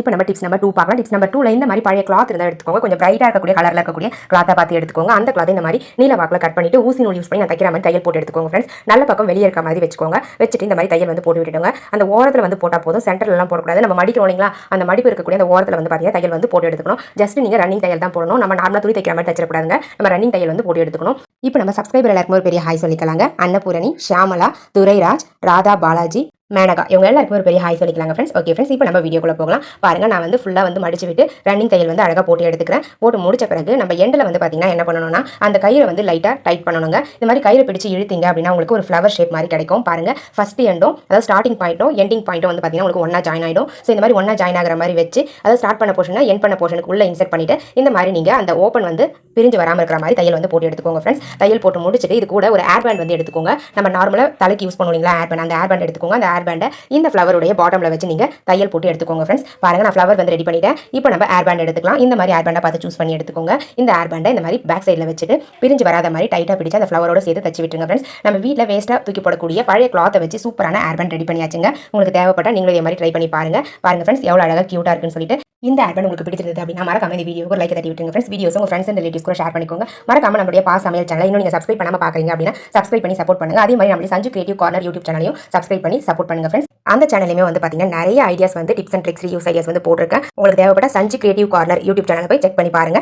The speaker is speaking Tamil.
இப்போ நம்ம டிப்ஸ் நம்பர் 2 பார்க்கலாம். டிப்ஸ் நம்பர் 2ல இந்த மாதிரி பழைய கிளாத் இருந்தால் எடுத்துக்கோங்க. கொஞ்சம் பிரைட்டாக இருக்கக்கூடிய கலரில் இருக்கக்கூடிய கிளாத்தை பார்த்து எடுத்துக்கோங்க. அந்த கிளாத் இந்த மாதிரி நீல வாக்கில் கட் பண்ணிட்டு ஊசி நூல் யூஸ் பண்ணி நான் தைக்கிற மாதிரி தையல் போட்டு எடுத்துக்கோங்க ஃப்ரெண்ட்ஸ். நல்ல பக்கம் வெளியே இருக்க மாதிரி வச்சுக்கோங்க. வச்சுட்டு இந்த மாதிரி தையல் வந்து போட்டு விட்டுடுங்க. அந்த ஓரத்தில் வந்து போட்டால் போதும், சென்டர்லாம் போடக்கூடாது. நம்ம மடிக்கிறோம் இல்லைங்களா, அந்த மடிப்பு இருக்கக்கூடிய அந்த ஓரத்தில் வந்து பார்த்தீங்கன்னா தையல் வந்து போட்டு எடுத்துக்கணும். ஜஸ்ட் நீங்கள் ரன்னிங் தையல் தான் போடணும். நம்ம நார்மலாக துணி தைக்கிற மாதிரி தைச்சிடக்கூடாதுங்க. நம்ம ரன்னிங் தையல் வந்து போட்டு எடுத்துக்கணும். இப்போ நம்ம சப்ஸ்கிரைபர் எல்லாருக்கும் ஒரு பெரிய ஹாய் சொல்லிக்கலாங்க. அன்னபூரணி, ஷியாமலா, துரைராஜ், ராதா பாலாஜி, மேனகா இவங்க எல்லாருக்கும் ஒரு பெரிய ஹாய் சொல்லிக்கலாங்க ஃப்ரெண்ட்ஸ். ஓகே ஃப்ரெண்ட்ஸ், இப்போ நம்ம வீடியோக்குள்ள போகலாம். பாருங்க, நான் வந்து ஃபுல்லாக வந்து மடிச்சு விட்டு ரன்னிங் தையல் வந்து அழகாக போட்டு எடுத்துக்கிறேன். போட்டு முடிச்ச பிறகு நம்ம எண்டில் வந்து பார்த்தீங்கன்னா என்ன பண்ணணும்னா, அந்த கயிறை வந்து லைட்டாக டைட் பண்ணணுங்க. இந்த மாதிரி கயிறை பிடிச்சி இழுத்தீங்க அப்படின்னா உங்களுக்கு ஒரு ஃப்ளவர் ஷேப் மாதிரி கிடைக்கும். பாருங்க, ஃபர்ஸ்ட் எண்டும் அதாவது ஸ்டார்டிங் பாயிண்ட்டும் எண்டிங் பாயிண்ட்டும் வந்து பார்த்தீங்கன்னா உங்களுக்கு ஒன்றா ஜாயின் ஆகிடும். ஸோ இந்த மாதிரி ஒன்றா ஜாயின் ஆகிற மாதிரி வச்சு அதாவது ஸ்டார்ட் பண்ண போர்ஷனை எண்ட் பண்ண போர்ஷனுக்கு உள்ள இன்செர்ட் பண்ணிட்டு இந்த மாதிரி நீங்கள் அந்த ஓப்பன் வந்து பிரிஞ்சு வராமல் இருக்கிற மாதிரி தையல் வந்து போட்டு எடுத்துக்கோங்க ஃப்ரெண்ட்ஸ். தையல் போட்டு முடிச்சுட்டு இது கூட ஒரு ஏர் பேண்ட் வந்து எடுத்துக்கோங்க. நம்ம நார்மலாக தலைக்கு யூஸ் பண்ணுவீங்களா ஏர் பேண்ட், அந்த ஏர் பேண்ட் எடுத்துக்கோங்க. அந்த ஏர் பேண்டை இந்த ஃப்ளவருடைய பாட்டம்ல வச்சு நீங்க தையல் போட்டு எடுத்துக்கோங்க ஃப்ரெண்ட்ஸ். பாருங்க, நான் ஃப்ளவர் வந்து ரெடி பண்ணிட்டேன். இப்போ நம்ம ஏர் பேண்ட் எடுத்துக்கலாம். இந்த மாதிரி ஏர் பேண்டை பார்த்து சூஸ் பண்ணி எடுத்துக்கோங்க. இந்த ஏர் பேண்டை இந்த மாதிரி பேக் சைடில் வச்சுட்டு பிரிஞ்சு வராத மாதிரி டைட்டாக பிடிச்சு அந்த ஃப்ளவரோட சேர்த்து தச்சு விட்டுருங்க ஃப்ரெண்ட்ஸ். நம்ம வீட்டில் வேஸ்ட்டாக தூக்கி போடக்கூடிய பழைய கிளாத்தை வச்சு சூப்பரான ஏர் பேண்ட் ரெடி பண்ணியாச்சுங்க. உங்களுக்கு தேவைப்பட்டால் நீங்களும் இதே மாதிரி ட்ரை பண்ணி பாருங்க. பாருங்க ஃப்ரெண்ட்ஸ், எவ்வளோ அழகாக கியூட்டா இருக்குன்னு சொல்லிட்டு. இந்த ஏர் பேண்ட் உங்களுக்கு பிடிச்சிருந்தது அப்படின்னா மறக்காம இந்த வீடியோக்கு ஒரு லைக் தட்டி விட்டுருங்க ஃப்ரெண்ட்ஸ். வீடியோஸ் உங்க ஃப்ரெண்ட்ஸ் அண்ட் ரிலேட்டிவ்ஸ் கூட ஷேர் பண்ணிக்கோங்க. மறக்காம நம்மளுடைய சமையல் சேனல் இன்னும் நீங்க சப்ஸ்கிரைப் பண்ணாம பாக்குறீங்க அப்படின்னா சப்ஸ்கிரைப் பண்ணி சப்போர்ட் பண்ணுங்க. அதே மாதிரி நம்ம சஞ்சு கிரியேட்டிவ் கார்னர் யூடியூப் சேனலையும் சப்ஸ்கிரைப் பண்ணி சப்போர்ட் பண்ணுங்க ஃப்ரெண்ட்ஸ். அந்த சேனலுமே வந்து பாத்தீங்கன்னா நிறைய ஐடியாஸ் வந்து tips and tricks use ideas வந்து போட்டிருக்கேன். உங்களுக்கு தேவைப்பட்ட சஞ்சு கிரியேட்டிவ் கார்னர் யூடியூப் சேனலை போய் செக் பண்ணி பாருங்க.